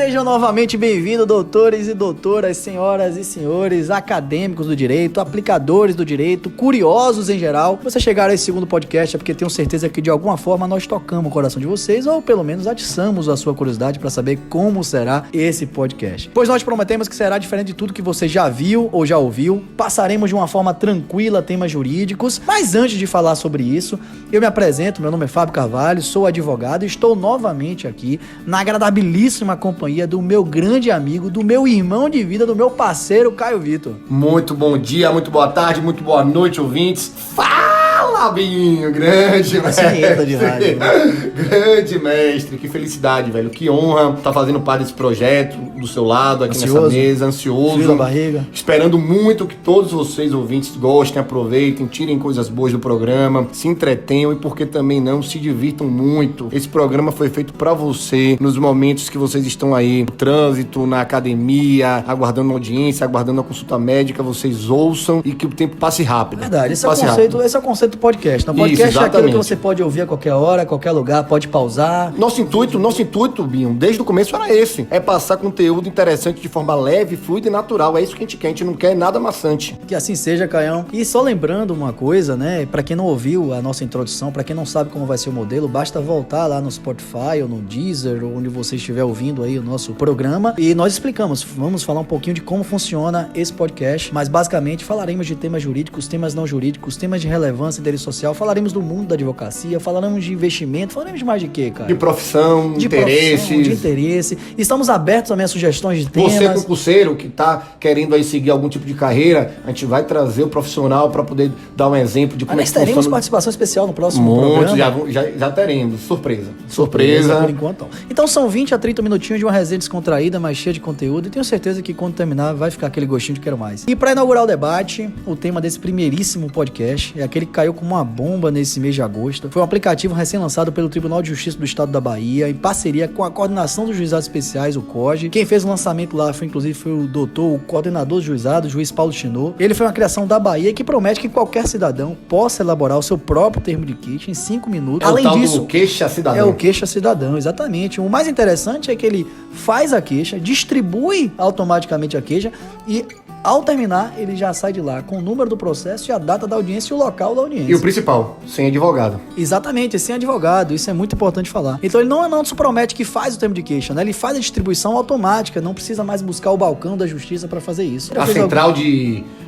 Sejam novamente bem-vindos, doutores e doutoras, senhoras e senhores, acadêmicos do direito, aplicadores do direito, curiosos em geral. Você chegar a esse segundo podcast é porque tenho certeza que de alguma forma nós tocamos o coração de vocês ou pelo menos atiçamos a sua curiosidade para saber como será esse podcast. Pois nós prometemos que será diferente de tudo que você já viu ou já ouviu. Passaremos de uma forma tranquila temas jurídicos, mas antes de falar sobre isso, eu me apresento, meu nome é Fábio Carvalho, sou advogado e estou novamente aqui na agradabilíssima companhia do meu grande amigo, do meu irmão de vida, do meu parceiro Caio Vitor. Muito bom dia, muito boa tarde, muito boa noite, ouvintes. Fala, Binho, grande mestre. De rádio, grande mestre, que felicidade, velho, que honra estar fazendo parte desse projeto do seu lado, aqui nessa mesa, ansioso, frio na barriga, esperando muito que todos vocês, ouvintes, gostem, aproveitem, tirem coisas boas do programa, se entretenham e, por que também não, se divirtam muito. Esse programa foi feito pra você, nos momentos que vocês estão aí no trânsito, na academia, aguardando uma audiência, aguardando a consulta médica, vocês ouçam e que o tempo passe rápido. Verdade, esse é o conceito do podcast. No podcast é aquilo que você pode ouvir a qualquer hora, a qualquer lugar, pode pausar. Nosso intuito, Binho, desde o começo era esse, é passar conteúdo interessante de forma leve, fluida e natural. É isso que a gente quer, a gente não quer nada maçante. Que assim seja, Caião. E só lembrando uma coisa, né, pra quem não ouviu a nossa introdução, pra quem não sabe como vai ser o modelo, basta voltar lá no Spotify ou no Deezer, ou onde você estiver ouvindo aí o nosso programa, e nós explicamos, vamos falar um pouquinho de como funciona esse podcast, mas basicamente falaremos de temas jurídicos, temas não jurídicos, temas de relevância, interesse social, falaremos do mundo da advocacia, falaremos de investimento, falaremos de mais de quê, cara? De profissão, de interesse. Estamos abertos também a sugestões de temas. Você, concurseiro, que tá querendo aí seguir algum tipo de carreira, a gente vai trazer o profissional para poder dar um exemplo de como é que funciona. Teremos participação especial no próximo programa. Já teremos. Surpresa. Por enquanto. Então são 20 a 30 minutinhos de uma resenha descontraída, mas cheia de conteúdo, e tenho certeza que quando terminar vai ficar aquele gostinho de quero mais. E para inaugurar o debate, o tema desse primeiríssimo podcast é aquele que caiu como uma bomba nesse mês de agosto. Foi um aplicativo recém-lançado pelo Tribunal de Justiça do Estado da Bahia, em parceria com a Coordenação dos Juizados Especiais, o COJ. Quem fez o lançamento lá foi o doutor, o coordenador do juizado, o juiz Paulo Chinô. Ele foi uma criação da Bahia que promete que qualquer cidadão possa elaborar o seu próprio termo de queixa em 5 minutos. Além disso, o queixa cidadão. É o queixa cidadão, exatamente. O mais interessante é que ele faz a queixa, distribui automaticamente a queixa e, ao terminar, ele já sai de lá com o número do processo e a data da audiência e o local da audiência. E o principal, sem advogado. Exatamente, sem advogado. Isso é muito importante falar. Então ele não se promete que faz o termo de queixa, né? Ele faz a distribuição automática, não precisa mais buscar o balcão da justiça para fazer isso.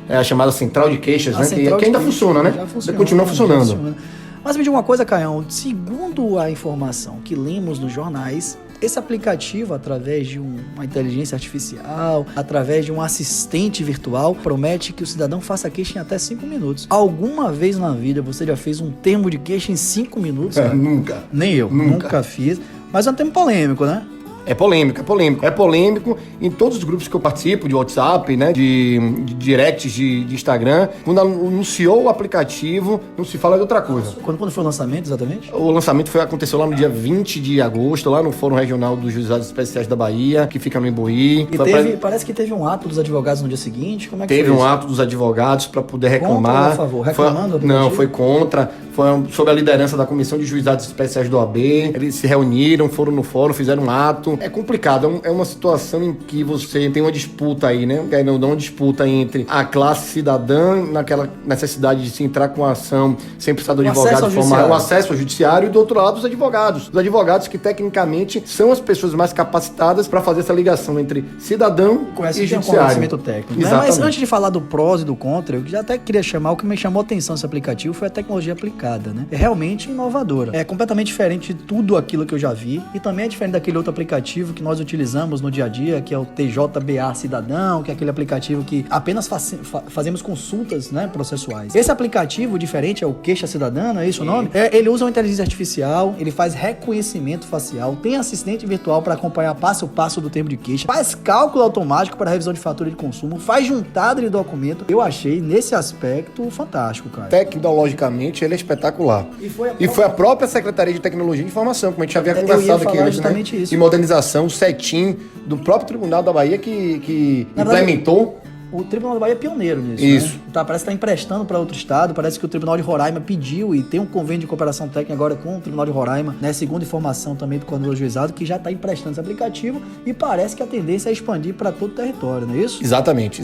A chamada central de queixas, né? Que ainda funciona, né? Continua funcionando. Mas me diga uma coisa, Caião, segundo a informação que lemos nos jornais, esse aplicativo, através de uma inteligência artificial, através de um assistente virtual, promete que o cidadão faça a queixa em até 5 minutos. Alguma vez na vida você já fez um termo de queixa em 5 minutos? Nunca. Nem eu. Nunca fiz. Mas é um termo polêmico, né? É polêmico em todos os grupos que eu participo, de WhatsApp, né, de directs de Instagram. Quando anunciou o aplicativo, não se fala de outra coisa. Quando foi o lançamento, exatamente? O lançamento aconteceu lá no dia 20 de agosto, lá no Fórum Regional dos Juizados Especiais da Bahia, que fica no Emboí. Parece que teve um ato dos advogados no dia seguinte. Como é que teve um ato dos advogados para poder reclamar. Contra, por favor, reclamando? Não, foi contra. Foi sob a liderança da Comissão de Juizados Especiais do OAB. Eles se reuniram, foram no fórum, fizeram um ato. É complicado, é uma situação em que você tem uma disputa aí, né? Uma disputa entre a classe cidadã, naquela necessidade de se entrar com a ação sem precisar do advogado formar o acesso ao judiciário, e do outro lado os advogados. Os advogados que tecnicamente são as pessoas mais capacitadas para fazer essa ligação entre cidadão e judiciário. Conhecimento técnico, né? Mas antes de falar do prós e do contra, eu já até queria chamar, o que me chamou a atenção nesse aplicativo foi a tecnologia aplicada, né? É realmente inovadora. É completamente diferente de tudo aquilo que eu já vi, e também é diferente daquele outro aplicativo que nós utilizamos no dia a dia, que é o TJBA Cidadão, que é aquele aplicativo que apenas fazemos consultas, né, processuais. Esse aplicativo diferente é o Queixa Cidadã, não é isso o nome? Ele usa uma inteligência artificial, ele faz reconhecimento facial, tem assistente virtual para acompanhar passo a passo do termo de queixa, faz cálculo automático para revisão de fatura de consumo, faz juntada de documento. Eu achei, nesse aspecto, fantástico, cara. Tecnologicamente, ele é espetacular. E foi a própria Secretaria de Tecnologia e Informação, como a gente já havia conversado aqui antes, né? Isso. E modernização, o CETIM, do próprio Tribunal da Bahia que implementou o Tribunal da Bahia é pioneiro nisso. Isso. Né? Tá, parece que está emprestando para outro estado, parece que o Tribunal de Roraima pediu e tem um convênio de cooperação técnica agora com o Tribunal de Roraima, né? Segundo informação também do coordenador juizado, que já está emprestando esse aplicativo e parece que a tendência é expandir para todo o território, não é isso? Exatamente.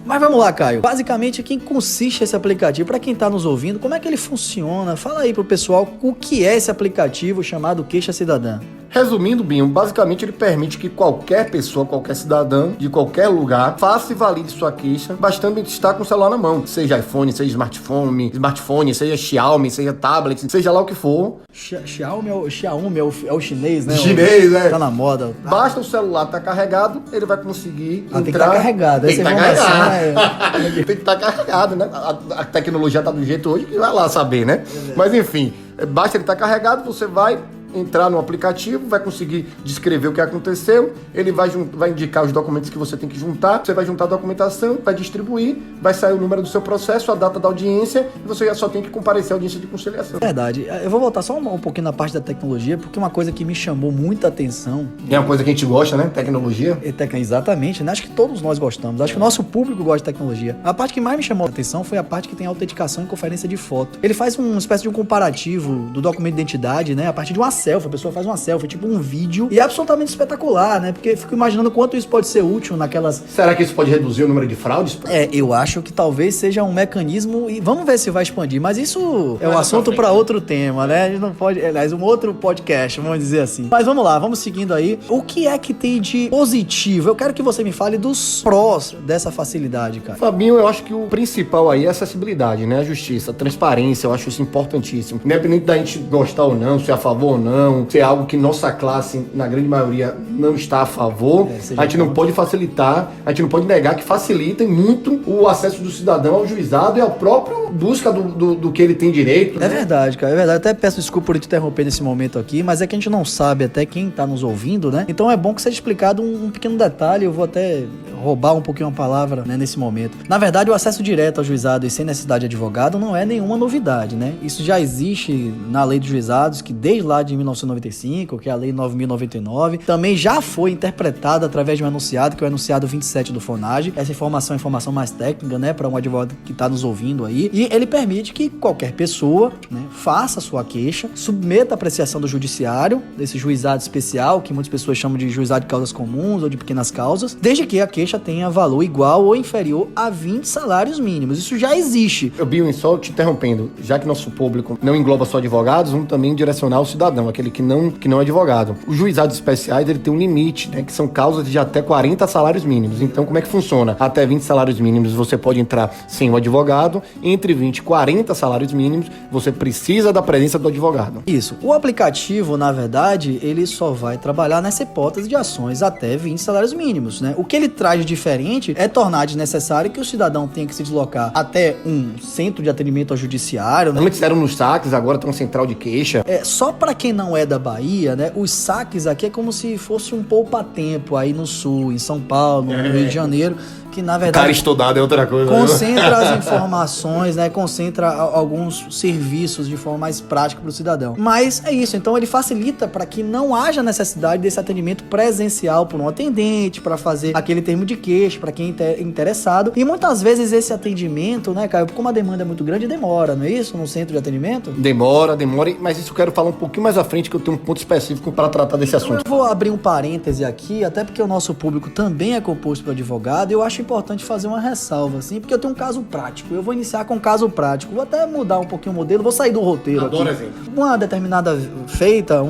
Mas vamos lá, Caio. Basicamente, em que consiste esse aplicativo? Para quem está nos ouvindo, como é que ele funciona? Fala aí pro pessoal o que é esse aplicativo chamado Queixa Cidadã. Resumindo, Binho, basicamente ele permite que qualquer pessoa, qualquer cidadão, de qualquer lugar, faça e valide sua queixa, bastando estar com o celular na mão. Seja iPhone, seja smartphone, seja Xiaomi, seja tablet, seja lá o que for. Xiaomi é o chinês, né? Chinês, né? Tá na moda. Basta o celular estar carregado, ele vai conseguir entrar... Tem que estar carregado. Tem que essa estar informação carregado. Tem que estar carregado, né? A tecnologia tá do jeito hoje que vai lá saber, né? Mas enfim, basta ele estar carregado, você vai entrar no aplicativo, vai conseguir descrever o que aconteceu, ele vai indicar os documentos que você tem que juntar, você vai juntar a documentação, vai distribuir, vai sair o número do seu processo, a data da audiência, e você só tem que comparecer à audiência de conciliação. Verdade. Eu vou voltar só um pouquinho na parte da tecnologia, porque uma coisa que me chamou muita atenção... É uma coisa que a gente gosta, né? Tecnologia. Exatamente, né? Acho que todos nós gostamos. Acho que o nosso público gosta de tecnologia. A parte que mais me chamou a atenção foi a parte que tem autenticação e conferência de foto. Ele faz uma espécie de um comparativo do documento de identidade, né? A partir de uma selfie. A pessoa faz uma selfie, tipo um vídeo. E é absolutamente espetacular, né? Porque eu fico imaginando quanto isso pode ser útil naquelas... Será que isso pode reduzir o número de fraudes? Eu acho que talvez seja um mecanismo... E vamos ver se vai expandir. Mas isso é um assunto para outro tema, né? A gente não pode... Aliás, um outro podcast, vamos dizer assim. Mas vamos lá, vamos seguindo aí. O que é que tem de positivo? Eu quero que você me fale dos prós dessa facilidade, cara. Fabinho, eu acho que o principal aí é a acessibilidade, né? A justiça, a transparência, eu acho isso importantíssimo. Independente da gente gostar ou não, se é a favor ou não, se é algo que nossa classe, na grande maioria, não está a favor, a gente não pode facilitar, a gente não pode negar que facilitem muito o acesso do cidadão ao juizado e ao próprio busca do que ele tem direito. É verdade, cara, é verdade. Até peço desculpa por te interromper nesse momento aqui, mas é que a gente não sabe até quem tá nos ouvindo, né? Então é bom que seja explicado um pequeno detalhe, eu vou até roubar um pouquinho a palavra, né, nesse momento. Na verdade, o acesso direto ao juizado e sem necessidade de advogado não é nenhuma novidade, né? Isso já existe na lei dos juizados, que desde lá de 1995, que é a lei 9.099, também já foi interpretada através de um enunciado, que é o enunciado 27 do FONAGE. Essa informação é informação mais técnica, né, para um advogado que tá nos ouvindo aí, e ele permite que qualquer pessoa, né, faça a sua queixa, submeta a apreciação do judiciário, desse juizado especial, que muitas pessoas chamam de juizado de causas comuns ou de pequenas causas, desde que a queixa tenha valor igual ou inferior a 20 salários mínimos. Isso já existe. Eu, Binho, só te interrompendo, já que nosso público não engloba só advogados, vamos também direcionar o cidadão, aquele que não é advogado. Os juizados especiais, ele tem um limite, né, que são causas de até 40 salários mínimos. Então, como é que funciona? Até 20 salários mínimos você pode entrar sem o advogado, entre 20 e 40 salários mínimos, você precisa da presença do advogado. Isso. O aplicativo, na verdade, ele só vai trabalhar nessa hipótese de ações até 20 salários mínimos, né? O que ele traz de diferente é tornar desnecessário que o cidadão tenha que se deslocar até um centro de atendimento ao judiciário, né? Antes eram nos saques, agora tem um central de queixa. Só para quem não é da Bahia, né? Os saques aqui é como se fosse um poupa-tempo aí no Sul, em São Paulo, no Rio de Janeiro, que na verdade... Cara estudado é outra coisa. Concentra as informações, né? Concentra alguns serviços de forma mais prática para o cidadão. Mas é isso, então ele facilita para que não haja necessidade desse atendimento presencial por um atendente, para fazer aquele termo de queixa, para quem é interessado. E muitas vezes esse atendimento, né, Caio, como a demanda é muito grande, demora, não é isso? No centro de atendimento? Demora, mas isso eu quero falar um pouquinho mais à frente, que eu tenho um ponto específico para tratar desse assunto. Eu vou abrir um parêntese aqui, até porque o nosso público também é composto por advogado, e eu acho importante fazer uma ressalva, assim, porque eu tenho um caso prático. Eu vou iniciar com um caso prático. Vou até mudar um pouquinho o modelo, vou sair do roteiro. Adoro aqui. exemplo. Uma determinada feita,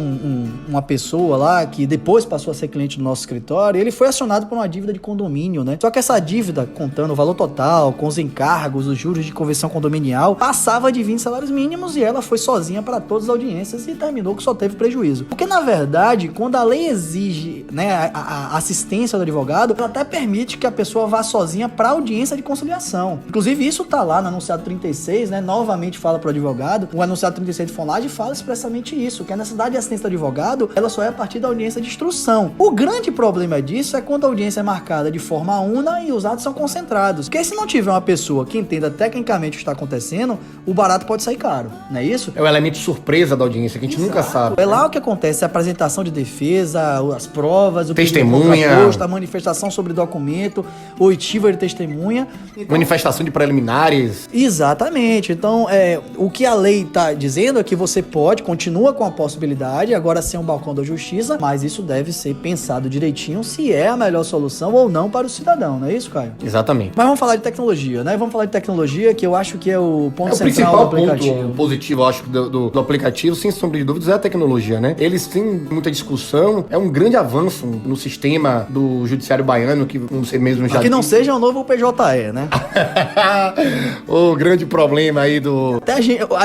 uma pessoa lá, que depois passou a ser cliente do nosso escritório, ele foi acionado por uma dívida de condomínio, né? Só que essa dívida, contando o valor total, com os encargos, os juros de convenção condominial, passava de 20 salários mínimos e ela foi sozinha para todas as audiências e terminou que só teve prejuízo. Porque, na verdade, quando a lei exige, né, a assistência do advogado, ela até permite que a pessoa vá sozinha para audiência de conciliação. Inclusive, isso tá lá no enunciado 36, né? Novamente fala pro advogado. O enunciado 36 de FONAGE fala expressamente isso, que a necessidade de assistência do advogado, ela só é a partir da audiência de instrução. O grande problema disso é quando a audiência é marcada de forma una e os atos são concentrados. Porque se não tiver uma pessoa que entenda tecnicamente o que está acontecendo, o barato pode sair caro, não é isso? É o elemento surpresa da audiência, que a gente nunca sabe. É lá o que acontece, a apresentação de defesa, as provas, o testemunha, contraposto, a manifestação sobre documento, oitiva de testemunha. Então, manifestação de preliminares. Exatamente. Então, o que a lei está dizendo é que você continua com a possibilidade, agora sem um balcão da justiça, mas isso deve ser pensado direitinho se é a melhor solução ou não para o cidadão, não é isso, Caio? Exatamente. Mas vamos falar de tecnologia, né? Vamos falar de tecnologia, que eu acho que é o ponto central do principal aplicativo. Ponto positivo, eu acho, do aplicativo, sem sombra de dúvidas, é a tecnologia, né? Eles têm muita discussão, é um grande avanço no sistema do judiciário baiano, que você mesmo já... Que não seja o novo PJE, né? O grande problema aí do...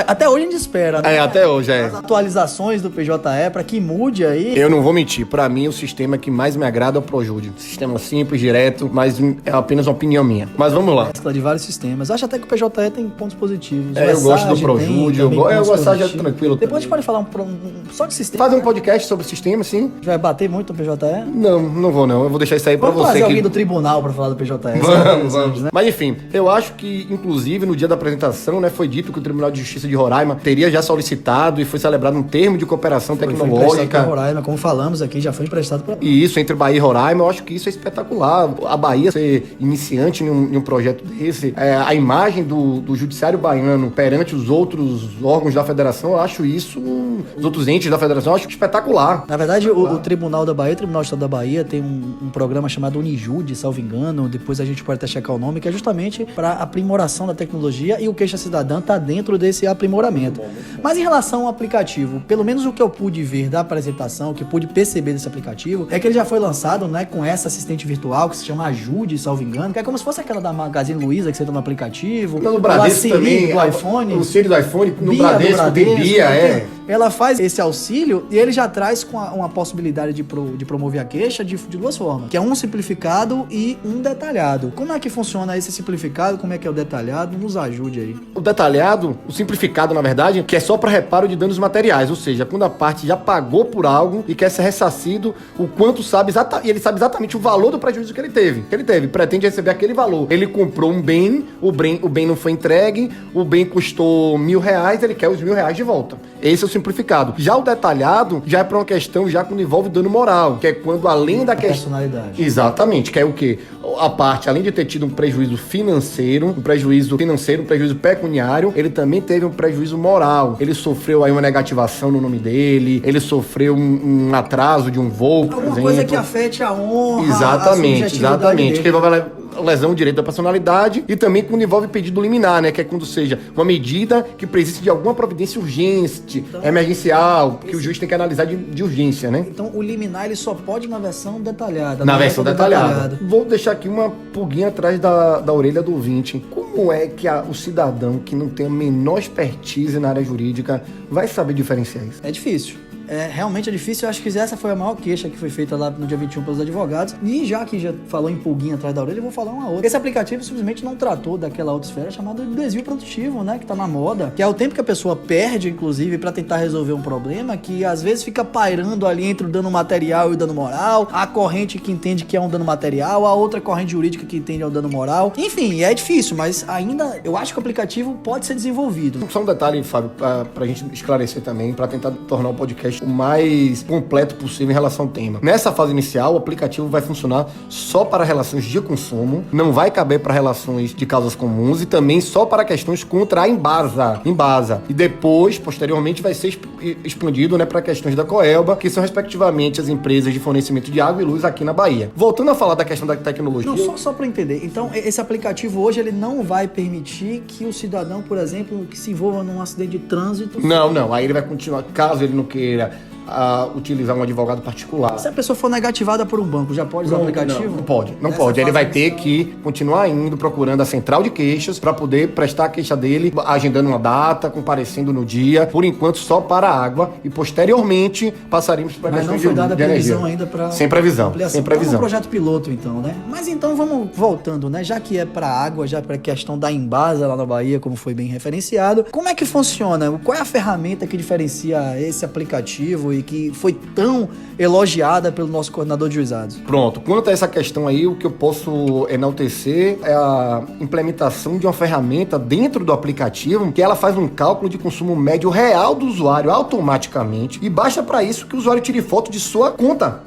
Até hoje a gente espera, né? Até hoje, as atualizações do PJE para que mude aí. Eu não vou mentir, pra mim o sistema que mais me agrada é o ProJude. Sistema simples, direto, mas é apenas uma opinião minha. Mas vamos lá. Mescla de vários sistemas. Acho até que o PJE tem pontos positivos. Eu gosto do ProJude, eu gosto já tranquilo. Depois a gente pode falar só de sistema. Fazer um podcast sobre o sistema, sim. Vai bater muito no PJE? Não vou não. Eu vou deixar isso aí pra você. Vamos trazer alguém do tribunal pra falar do PJE. Vamos. Né? Mas enfim, eu acho que, inclusive, no dia da apresentação, né, foi dito que o Tribunal de Justiça de Roraima teria já solicitado e foi celebrado um termo de cooperação tecnológica. Roraima, como falamos aqui, já foi emprestado para... E isso, entre Bahia e Roraima, eu acho que isso é espetacular. A Bahia ser iniciante em um projeto desse, a imagem do judiciário baiano perante os outros órgãos da federação, eu acho isso, os outros entes da federação, eu acho espetacular. Na verdade, o Tribunal da Bahia, o Tribunal do Estado da Bahia, tem um programa chamado Unijude, salvo engano, depois a gente pode até checar o nome, que é justamente para aprimoração da tecnologia, e o Queixa Cidadã está dentro desse aprimoramento. Mas em relação ao aplicativo, pelo menos o que eu pude ver da apresentação, o que eu pude perceber desse aplicativo, é que ele já foi lançado, né, com essa assistente virtual que se chama Ajude, salvo engano, que é como se fosse aquela da Magazine Luiza que você entra no aplicativo. No Bradesco também, do iPhone. O Siri do iPhone, no Bia Bradesco tem Bia, Ela faz esse auxílio e ele já traz com uma possibilidade de promover a queixa de duas formas, que é um simplificado e um detalhado. Como é que funciona esse simplificado? Como é que é o detalhado? Nos ajude aí. O detalhado, o simplificado, na verdade, que é só para reparo de danos materiais, ou seja, quando a parte já pagou por algo e quer ser ressarcido, o quanto sabe e ele sabe exatamente o valor do prejuízo que ele teve. Pretende receber aquele valor. Ele comprou um bem, o bem não foi entregue, o bem custou R$1.000, ele quer os R$1.000 de volta. Esse é o simplificado. Já o detalhado já é para uma questão já quando envolve dano moral, que é quando além da questão... personalidade. Exatamente, que é o quê? A parte, além de ter tido um prejuízo financeiro, um prejuízo pecuniário, ele também teve um prejuízo moral. Ele sofreu aí uma negativação no nome dele, ele sofreu um atraso de um voo, por exemplo. Alguma coisa que afete a honra, exatamente. Que envolve lesão do direito da personalidade e também quando envolve pedido liminar, né? Que é quando seja uma medida que precise de alguma providência urgente, emergencial, que o juiz tem que analisar de urgência, né? Então o liminar ele só pode na versão detalhada. Na versão detalhada. Vou deixar aqui uma pulguinha atrás da orelha do ouvinte. Como é que o cidadão que não tem a menor expertise na área jurídica vai saber diferenciar isso? É difícil. Realmente é difícil. Eu acho que essa foi a maior queixa que foi feita lá no dia 21 pelos advogados. E já que já falou em pulguinha atrás da orelha, eu vou falar uma outra. Esse aplicativo simplesmente não tratou daquela outra esfera chamada de desvio produtivo, né? Que tá na moda. Que é o tempo que a pessoa perde, inclusive, pra tentar resolver um problema que às vezes fica pairando ali entre o dano material e o dano moral. A corrente que entende que é um dano material, a outra corrente jurídica que entende é o dano moral. Enfim, é difícil, mas ainda eu acho que o aplicativo pode ser desenvolvido. Só um detalhe, Fábio, pra gente esclarecer também, pra tentar tornar o podcast o mais completo possível em relação ao tema. Nessa fase inicial, o aplicativo vai funcionar só para relações de consumo, não vai caber para relações de causas comuns e também só para questões contra a Embasa. E depois, posteriormente, vai ser expandido, né, para questões da Coelba, que são respectivamente as empresas de fornecimento de água e luz aqui na Bahia. Voltando a falar da questão da tecnologia... Não, só para entender. Então, esse aplicativo hoje, ele não vai permitir que o cidadão, por exemplo, que se envolva num acidente de trânsito... Não. Aí ele vai continuar, caso ele não queira utilizar um advogado particular. Se a pessoa for negativada por um banco, já pode usar o aplicativo? Não pode. Ele vai ter que continuar indo, procurando a central de queixas para poder prestar a queixa dele, agendando uma data, comparecendo no dia, por enquanto só para a água e posteriormente passaremos para a questão de energia. Mas não foi dada previsão ainda para... Sem previsão. Então, um projeto piloto então, né? Mas então vamos voltando, né? Já que é para água, já para a questão da Embasa lá na Bahia, como foi bem referenciado, como é que funciona? Qual é a ferramenta que diferencia esse aplicativo, e que foi tão elogiada pelo nosso coordenador de juizados? Pronto, quanto a essa questão aí, o que eu posso enaltecer é a implementação de uma ferramenta dentro do aplicativo que ela faz um cálculo de consumo médio real do usuário automaticamente e basta para isso que o usuário tire foto de sua conta,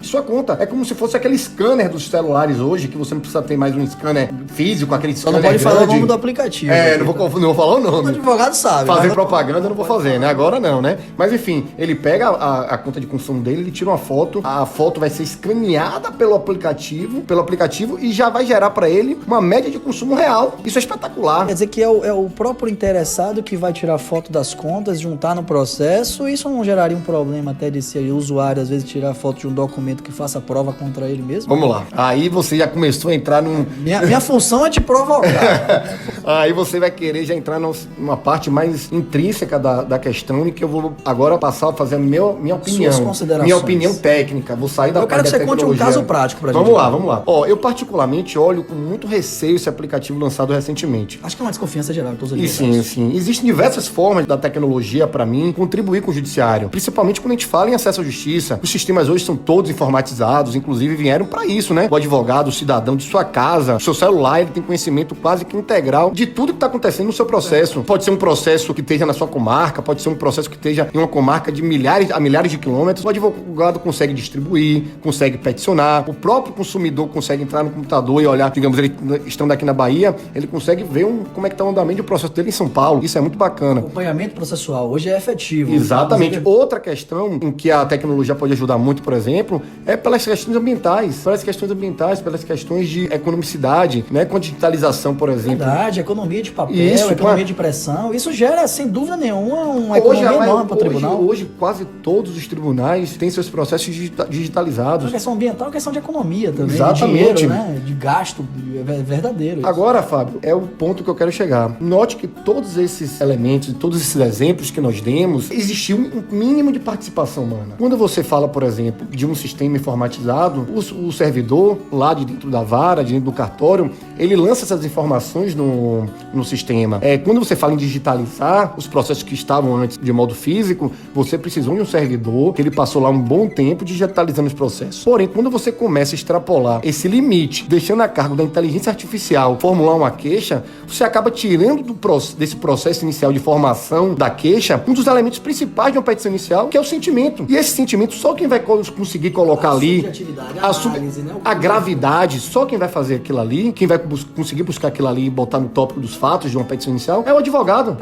É como se fosse aquele scanner dos celulares hoje, que você não precisa ter mais um scanner físico, aquele Só scanner não pode grande. falar o nome do aplicativo. Não vou falar o nome. O advogado sabe. Fazer mas propaganda eu não vou fazer, né? Agora não, né? Mas enfim, ele pega a conta de consumo dele, ele tira uma foto, a foto vai ser escaneada pelo aplicativo e já vai gerar para ele uma média de consumo real. Isso é espetacular. Quer dizer que é o próprio interessado que vai tirar foto das contas, juntar no processo. Isso não geraria um problema até de se o usuário às vezes tirar foto de um documento que faça prova contra ele mesmo? Vamos lá. Aí você já começou a entrar num... Minha função é te provocar. Aí você vai querer já entrar numa parte mais intrínseca da questão e que eu vou agora passar a fazer a minha opinião. Suas considerações. Minha opinião técnica. Vou sair da Eu quero parte que da você conte um tecnologia. caso prático pra gente. Vamos lá. Ó, eu particularmente olho com muito receio esse aplicativo lançado recentemente. Acho que é uma desconfiança geral de todos os E sim. Existem diversas formas da tecnologia, para mim, contribuir com o judiciário. Principalmente quando a gente fala em acesso à justiça. Os sistemas hoje são todos informatizados, inclusive vieram para isso, né? O advogado, o cidadão de sua casa, o seu celular, ele tem conhecimento quase que integral de tudo que está acontecendo no seu processo. Pode ser um processo que esteja na sua comarca, pode ser um processo que esteja em uma comarca de milhares de quilômetros. O advogado consegue distribuir, consegue peticionar, o próprio consumidor consegue entrar no computador e olhar, digamos, ele estando aqui na Bahia, ele consegue ver como é que está o andamento do processo dele em São Paulo. Isso é muito bacana. O acompanhamento processual hoje é efetivo. Exatamente. Outra questão em que a tecnologia pode ajudar muito, por exemplo, é pelas questões ambientais, pelas questões de economicidade, né? Com a digitalização, por exemplo. Verdade, economia de papel, economia de pressão, isso gera, sem dúvida nenhuma, uma economia enorme para o tribunal. Hoje, quase todos os tribunais têm seus processos digitalizados. A questão ambiental é questão de economia também, exatamente. De dinheiro, né? De gasto verdadeiro. Isso. Agora, Fábio, é o ponto que eu quero chegar. Note que todos esses elementos, todos esses exemplos que nós demos, existiu um mínimo de participação humana. Quando você fala, por exemplo, de um sistema informatizado, o servidor, lá de dentro da vara, de dentro do cartório, ele lança essas informações no sistema. Quando você fala em digitalizar os processos que estavam antes de modo físico, você precisou de um servidor que ele passou lá um bom tempo digitalizando os processos. Porém, quando você começa a extrapolar esse limite, deixando a cargo da inteligência artificial formular uma queixa, você acaba tirando desse processo inicial de formação da queixa um dos elementos principais de uma petição inicial, que é o sentimento. E esse sentimento, só quem vai conseguir colocar ali a gravidade, só quem vai fazer aquilo ali, quem vai conseguir buscar aquilo ali e botar no tópico dos fatos de uma petição inicial, é o advogado.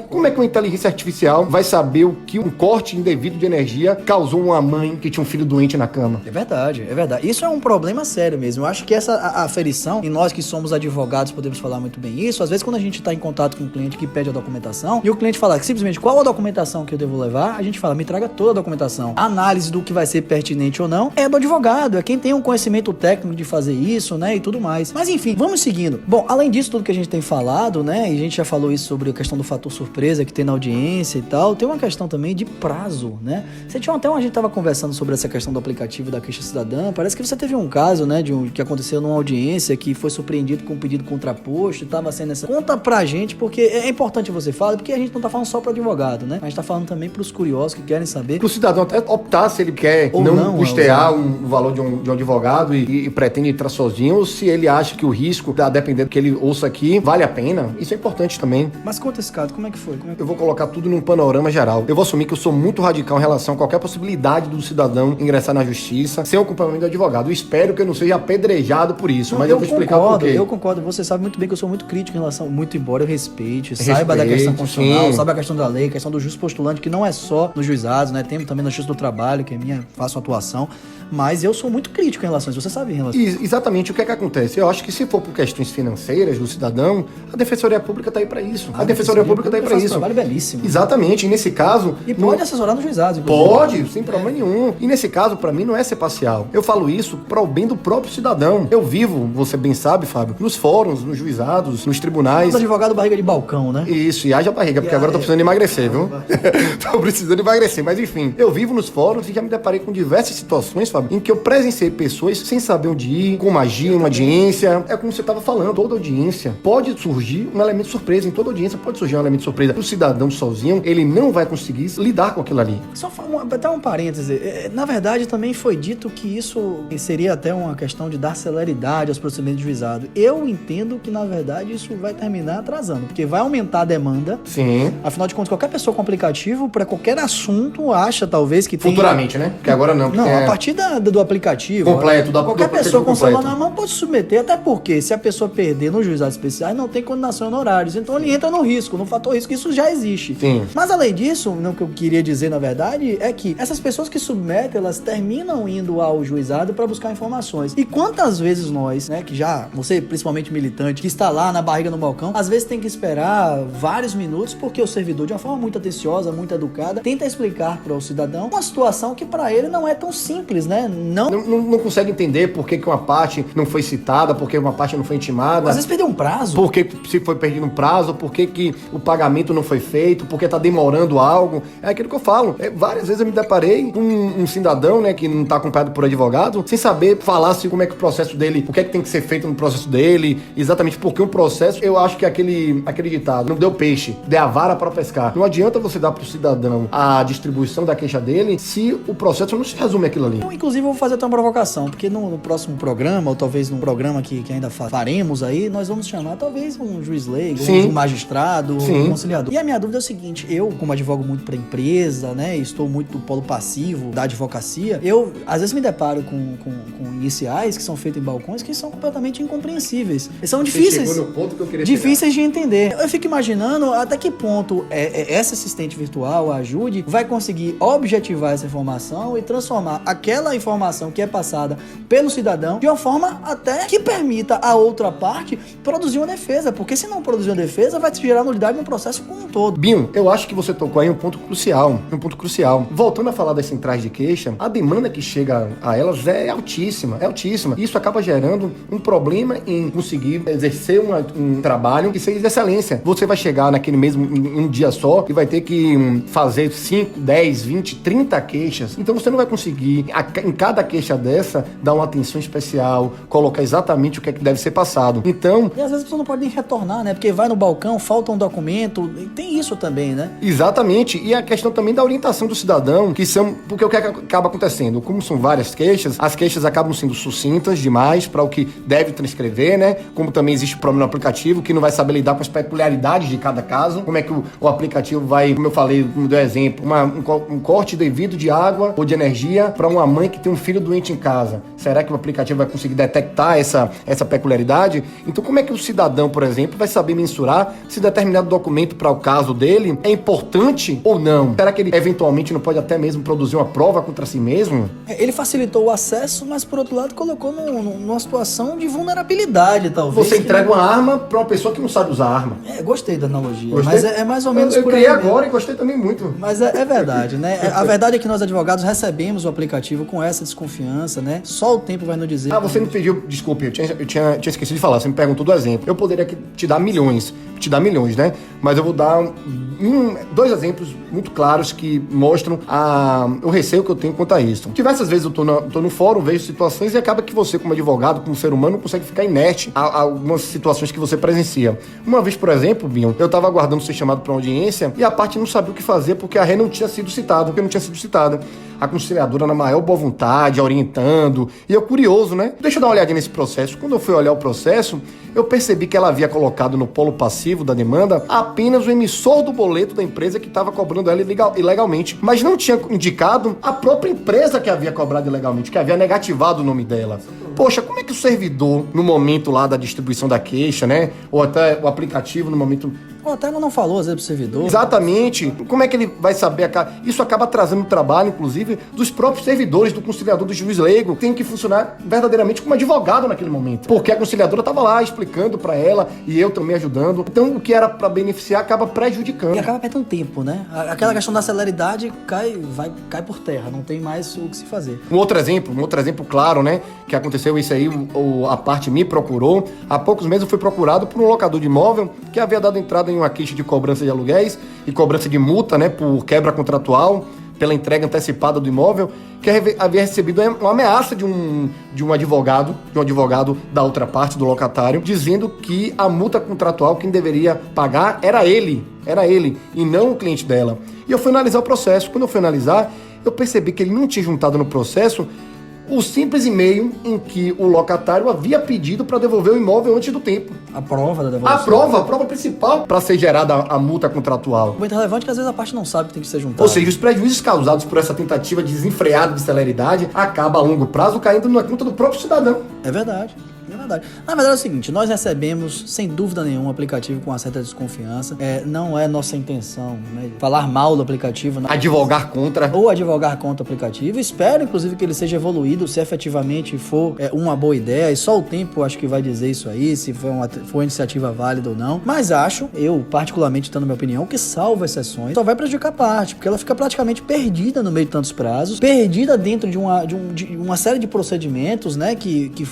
Como é que uma inteligência artificial vai saber o que um corte indevido de energia causou uma mãe que tinha um filho doente na cama? É verdade. Isso é um problema sério mesmo. Eu acho que essa aferição, e nós que somos advogados podemos falar muito bem isso, às vezes quando a gente está em contato com um cliente que pede a documentação, e o cliente fala simplesmente qual a documentação que eu devo levar, a gente fala, me traga toda a documentação. A análise do que vai ser pertinente ou não é do advogado, é quem tem um conhecimento técnico de fazer isso, né, e tudo mais. Mas enfim, vamos seguindo. Bom, além disso, tudo que a gente tem falado, né, e a gente já falou isso sobre a questão do fator surpresa que tem na audiência e tal, tem uma questão também de prazo, né? A gente tava conversando sobre essa questão do aplicativo da queixa cidadã, parece que você teve um caso, né, que aconteceu numa audiência que foi surpreendido com um pedido contraposto, tava sendo essa... Conta pra gente, porque é importante você falar, porque a gente não tá falando só pro advogado, né? A gente tá falando também pros curiosos que querem saber. Pro cidadão até optar se ele quer ou não custear o valor de um advogado e pretende entrar sozinho, ou se ele acha que o risco, dependendo do que ele ouça aqui, vale a pena. Isso é importante também. Mas conta esse caso, como é que foi? Eu vou colocar tudo num panorama geral. Eu vou assumir que eu sou muito radical em relação a qualquer possibilidade do cidadão ingressar na justiça sem o acompanhamento do advogado. Eu espero que eu não seja apedrejado por isso, mas eu vou explicar por quê. Eu concordo. Você sabe muito bem que eu sou muito crítico em relação, muito embora eu respeite, saiba da questão constitucional, saiba a questão da lei, a questão do justo postulante, que não é só nos juizados, né? Tem também na Justiça do Trabalho, que é minha, faço atuação. Mas eu sou muito crítico em relação a isso, você sabe em relação a isso. Exatamente, o que é que acontece? Eu acho que se for por questões financeiras do cidadão, a Defensoria Pública está aí para isso. A Defensoria Pública está aí para isso. Um trabalho belíssimo. Exatamente, e nesse caso... E pode assessorar nos juizados, inclusive. Pode, sem problema nenhum. E nesse caso, para mim, não é ser parcial. Eu falo isso para o bem do próprio cidadão. Eu vivo, você bem sabe, Fábio, nos fóruns, nos juizados, nos tribunais. O advogado barriga de balcão, né? Isso, e haja barriga, porque agora eu tô precisando emagrecer, viu? Tô precisando emagrecer, mas enfim. Eu vivo nos fóruns e já me deparei com diversas situações, Fábio, em que eu presenciei pessoas sem saber onde ir, como agir, uma audiência. É como você estava falando, toda audiência pode surgir um elemento surpresa. Em toda audiência pode surgir um elemento surpresa. O cidadão sozinho, ele não vai conseguir lidar com aquilo ali. Só até um parêntese. Na verdade, também foi dito que isso seria até uma questão de dar celeridade aos procedimentos de juizado. Eu entendo que, na verdade, isso vai terminar atrasando, porque vai aumentar a demanda. Sim. Afinal de contas, qualquer pessoa com aplicativo, para qualquer assunto, acha talvez que tem... Futuramente, né? Porque agora não. Não, a partir do aplicativo... Completo. Qualquer pessoa com o celular na mão pode se submeter, até porque se a pessoa perder nos juizados especiais, não tem condenação em honorários. Então ele entra no risco, no fator risco, isso já existe. Sim. Mas além disso, o que eu queria dizer, na verdade, é que essas pessoas que submetem, elas terminam indo ao juizado para buscar informações. E quantas vezes nós, né, que já, você principalmente militante, que está lá na barriga no balcão, às vezes tem que esperar vários minutos porque o servidor, de uma forma muito atenciosa, muito educada, tenta explicar para o cidadão uma situação que para ele não é tão simples, né? Não consegue entender por que uma parte não foi citada, por que uma parte não foi intimada. Às vezes perdeu um prazo. Por que se foi perdido um prazo, por que o pagamento não foi feito, por que está demorando algo. É aquilo que eu falo. Várias vezes eu me deparei com um cidadão, né, que não está acompanhado por advogado, sem saber falar assim, como é que o processo dele, o que é que tem que ser feito no processo dele, exatamente porque o processo, eu acho que aquele ditado, não deu peixe, deu a vara para pescar. Não adianta você dar para o cidadão a distribuição da queixa dele se o processo não se resume àquilo ali. Eu, inclusive, vou fazer até uma provocação, porque no próximo programa, ou talvez num programa que ainda faremos aí, nós vamos chamar talvez um juiz leigo, um magistrado, um conciliador. E a minha dúvida é o seguinte, eu, como advogo muito para empresa, né, estou muito do polo passivo da advocacia, eu às vezes me deparo com iniciais que são feitos em balcões que são completamente incompreensíveis. Eles são difíceis, chegou no ponto que eu queria difíceis de entender. Eu fico imaginando até que ponto essa assistente virtual, a Ajude, vai conseguir objetivar essa informação e transformar aquela informação que é passada pelo cidadão de uma forma até que permita a outra parte produzir uma defesa, porque se não produzir uma defesa, vai gerar nulidade no processo como um todo. Binho, eu acho que você tocou aí um ponto crucial. Voltando a falar das centrais de queixa, a demanda que chega a elas é altíssima. Isso acaba gerando um problema em conseguir exercer um trabalho que seja de excelência. Você vai chegar naquele mesmo em um dia só e vai ter que fazer 5, 10, 20, 30 queixas. Então você não vai conseguir, em cada queixa dessa, dar uma atenção especial, colocar exatamente o que é que deve ser passado. Então... E às vezes a pessoa não pode nem retornar, né? Porque vai no balcão, falta um documento, tem isso também, né? Exatamente. E a questão também da orientação do cidadão, porque o que acaba acontecendo? Como são várias queixas, as queixas acabam sendo sucintas demais para o que deve transcrever, né? Como também existe o problema no aplicativo, que não vai saber lidar com as peculiaridades de cada caso. Como é que o aplicativo vai, como eu falei, como deu exemplo, um corte devido de água ou de energia para uma mãe que tem um filho doente em casa. Será que o aplicativo vai conseguir detectar essa peculiaridade? Então, como é que o cidadão, por exemplo, vai saber mensurar se determinado documento para o caso dele é importante ou não? Será que ele eventualmente não pode até mesmo produzir uma prova contra si mesmo? Ele facilitou o acesso, mas por outro lado colocou numa situação de vulnerabilidade, talvez. Você entrega uma arma para uma pessoa que não sabe usar arma. Gostei da analogia, mas é mais ou menos por aí. Eu criei agora mesmo. E gostei também muito. Mas é verdade, né? A verdade é que nós advogados recebemos o aplicativo com essa desconfiança, né? Só o tempo vai nos dizer. Você me pediu, desculpe, eu tinha esquecido de falar, você me perguntou do exemplo. Eu poderia aqui te dar milhões, né? Mas eu vou dar dois exemplos muito claros que mostram o receio que eu tenho quanto a isso. Diversas vezes eu tô no fórum, vejo situações e acaba que você, como advogado, como ser humano, não consegue ficar inerte a algumas situações que você presencia. Uma vez, por exemplo, Binho, eu tava aguardando ser chamado para uma audiência e a parte não sabia o que fazer porque a ré não tinha sido citada, A conciliadora na maior boa vontade, orientando, e eu curioso, né? Deixa eu dar uma olhadinha nesse processo. Quando eu fui olhar o processo, eu percebi que ela havia colocado no polo passivo da demanda apenas o emissor do boleto da empresa que estava cobrando ela ilegalmente, mas não tinha indicado a própria empresa que havia cobrado ilegalmente, que havia negativado o nome dela. Poxa, como é que o servidor, no momento lá da distribuição da queixa, né? Ou até o aplicativo no momento... Ou até ela não falou, às vezes, pro servidor. Exatamente. Como é que ele vai saber? Isso acaba trazendo trabalho, inclusive, dos próprios servidores, do conciliador, do juiz leigo. Tem que funcionar verdadeiramente como advogado naquele momento. Porque a conciliadora estava lá explicando para ela e eu também ajudando. Então, o que era para beneficiar acaba prejudicando. E acaba perdendo tempo, né? Aquela questão da celeridade cai por terra. Não tem mais o que se fazer. Um outro exemplo claro, né? Que aconteceu isso aí, a parte me procurou. Há poucos meses eu fui procurado por um locador de imóvel que havia dado entrada em uma queixa de cobrança de aluguéis e cobrança de multa, né, por quebra contratual, pela entrega antecipada do imóvel, que havia recebido uma ameaça de um advogado da outra parte, do locatário, dizendo que a multa contratual, quem deveria pagar era ele, e não o cliente dela. E eu fui analisar o processo. Quando eu fui analisar, eu percebi que ele não tinha juntado no processo o simples e-mail em que o locatário havia pedido para devolver o imóvel antes do tempo. A prova da devolução. A prova principal para ser gerada a multa contratual. Muito relevante que às vezes a parte não sabe que tem que ser juntado. Ou seja, os prejuízos causados por essa tentativa desenfreada de celeridade acaba a longo prazo caindo na conta do próprio cidadão. É verdade. Na verdade é o seguinte, nós recebemos, sem dúvida nenhuma, um aplicativo com uma certa desconfiança. Não é nossa intenção, né, falar mal do aplicativo. Advogar contra. Ou advogar contra o aplicativo. Espero, inclusive, que ele seja evoluído, se efetivamente for uma boa ideia. E só o tempo, acho que vai dizer isso aí, se foi uma iniciativa válida ou não. Mas acho, eu particularmente, dando minha opinião, que salvo exceções, só vai prejudicar a parte, porque ela fica praticamente perdida no meio de tantos prazos, perdida dentro de uma série de procedimentos, né, que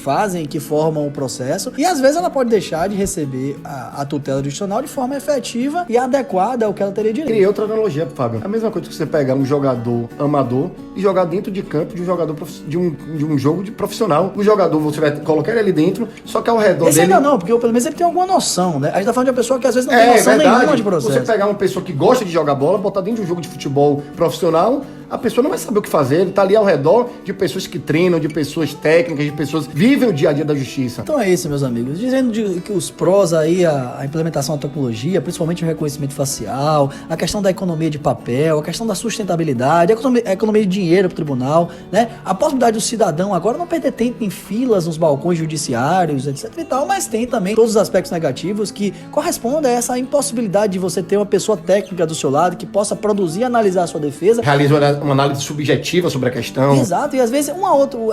formam o processo, e às vezes ela pode deixar de receber a tutela judicial de forma efetiva e adequada ao que ela teria direito. Criei outra analogia, Fábio. A mesma coisa que você pegar um jogador amador e jogar dentro de campo de um jogador de um jogo de profissional. O jogador, você vai colocar ele ali dentro, só que ao redor Esse dele... ainda não, porque pelo menos ele tem alguma noção, né? A gente tá falando de uma pessoa que às vezes não tem noção nenhuma de processo. Você pegar uma pessoa que gosta de jogar bola, botar dentro de um jogo de futebol profissional, a pessoa não vai saber o que fazer. Ele tá ali ao redor de pessoas que treinam, de pessoas técnicas, de pessoas que vivem o dia a dia da justiça. Então é isso, meus amigos. Dizendo que os prós aí, a implementação da tecnologia, principalmente o reconhecimento facial, a questão da economia de papel, a questão da sustentabilidade, a economia de dinheiro pro tribunal, né? A possibilidade do cidadão agora não perder tempo em filas nos balcões judiciários, etc e tal, mas tem também todos os aspectos negativos que correspondem a essa impossibilidade de você ter uma pessoa técnica do seu lado que possa produzir e analisar a sua defesa. Realiza uma análise subjetiva sobre a questão. Exato, e às vezes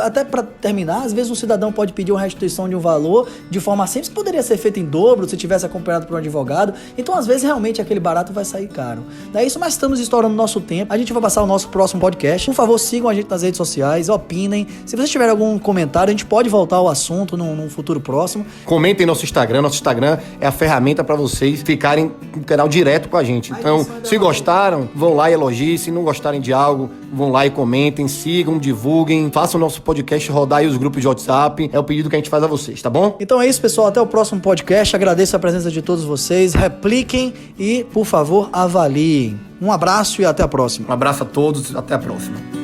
até para terminar, às vezes um cidadão pode pedir uma restituição de um valor de forma simples, que poderia ser feita em dobro se tivesse acompanhado por um advogado. Então, às vezes, realmente aquele barato vai sair caro. Não é isso, mas estamos estourando nosso tempo. A gente vai passar o nosso próximo podcast. Por favor, sigam a gente nas redes sociais, opinem. Se vocês tiverem algum comentário, a gente pode voltar ao assunto num futuro próximo. Comentem nosso Instagram. Nosso Instagram é a ferramenta para vocês ficarem com o canal direto com a gente. Então, se gostaram, vão lá e elogiem. Se não gostarem de algo, vão lá e comentem, sigam, divulguem, façam o nosso podcast rodar aí os grupos de WhatsApp. É o pedido que a gente faz a vocês, tá bom? Então é isso, pessoal. Até o próximo podcast. Agradeço a presença de todos vocês. Repliquem e, por favor, avaliem. Um abraço e até a próxima. Um abraço a todos, até a próxima.